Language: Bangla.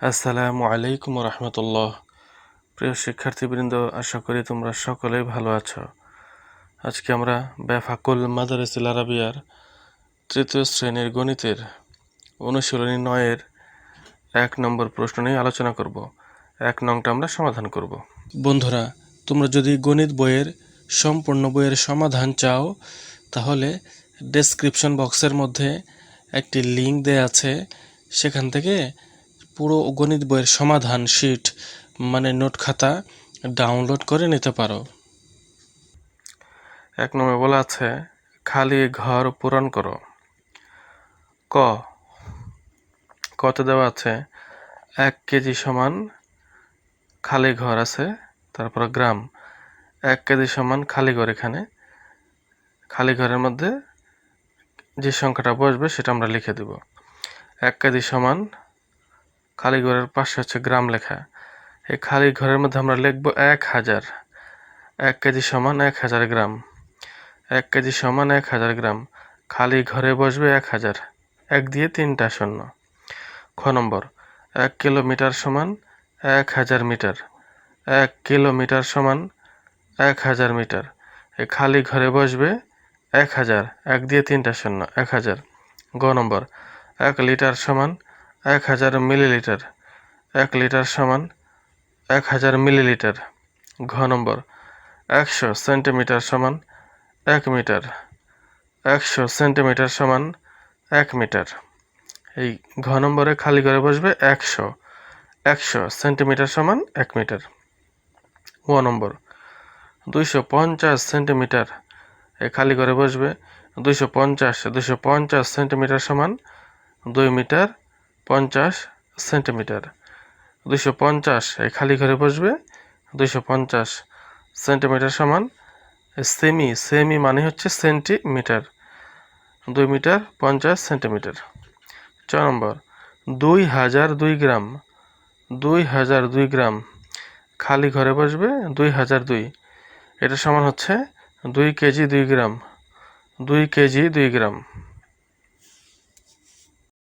আসসালামু আলাইকুম রহমতুল্লাহ। প্রিয় শিক্ষার্থীবৃন্দ, আশা করি তোমরা সকলেই ভালো আছো। আজকে আমরা বেফাকুল মাদারিসিল আরাবিয়ার তৃতীয় শ্রেণীর গণিতের অনুশীলনী 9-এর 1 নম্বর প্রশ্ন নিয়ে আলোচনা করব। 1 নংটা আমরা সমাধান করব। বন্ধুরা, তোমরা যদি গণিত বইয়ের সম্পূর্ণ বইয়ের সমাধান চাও তাহলে ডেসক্রিপশন বক্সের মধ্যে একটি লিঙ্ক দেয়া আছে, সেখান থেকে পুরো গণিত বইয়ের সমাধান শিট মানে নোট খাতা ডাউনলোড করে নিতে পারো। 1 নম্বরে বলা আছে খালি ঘর পূরণ করো। কত দেওয়া আছে 1 কেজি সমান খালি ঘর আছে, তারপর গ্রাম। 1 কেজি সমান খালি ঘর, এখানে খালি ঘরের মধ্যে যে সংখ্যাটা বসবে সেটা আমরা লিখে দেব। 1 কেজি সমান খালি ঘরের পাশে হচ্ছে গ্রাম লেখা। এই খালি ঘরের মধ্যে আমরা লিখব 1000। 1 কেজি সমান 1000 গ্রাম। 1 কেজি সমান 1000 গ্রাম। খালি ঘরে বসবে 1000, 1 দিয়ে 3টা শূন্য। খ নম্বর 1 কিলোমিটার সমান 1000 মিটার। 1 কিলোমিটার সমান 1000 মিটার। এই খালি ঘরে বসবে 1000, 1 দিয়ে 3টা শূন্য, 1000। গ নম্বর 1 লিটার সমান 1000 মিলিলিটার। 1 লিটার সমান 1000 মিলিলিটার। ঘ নম্বর 100 সেন্টিমিটার সমান 1 মিটার। 100 সেন্টিমিটার সমান 1 মিটার। এই ঘ নম্বরে খালি ঘরে বসবে 100 সেন্টিমিটার সমান 1 মিটার। ও নম্বর 250 সেন্টিমিটার, এই খালি ঘরে বসবে 250 সেন্টিমিটার সমান 2 মিটার 50 সেন্টিমিটার। 250 এই খালি ঘরে বসবে 250 সেন্টিমিটার সমান সেমি মানে হচ্ছে সেন্টিমিটার, 2 মিটার 50 সেন্টিমিটার। 4 নম্বর 2002 গ্রাম। 2002 গ্রাম খালি ঘরে বসবে 2002, এটা সমান হচ্ছে 2 কেজি 2 গ্রাম। 2 কেজি 2 গ্রাম।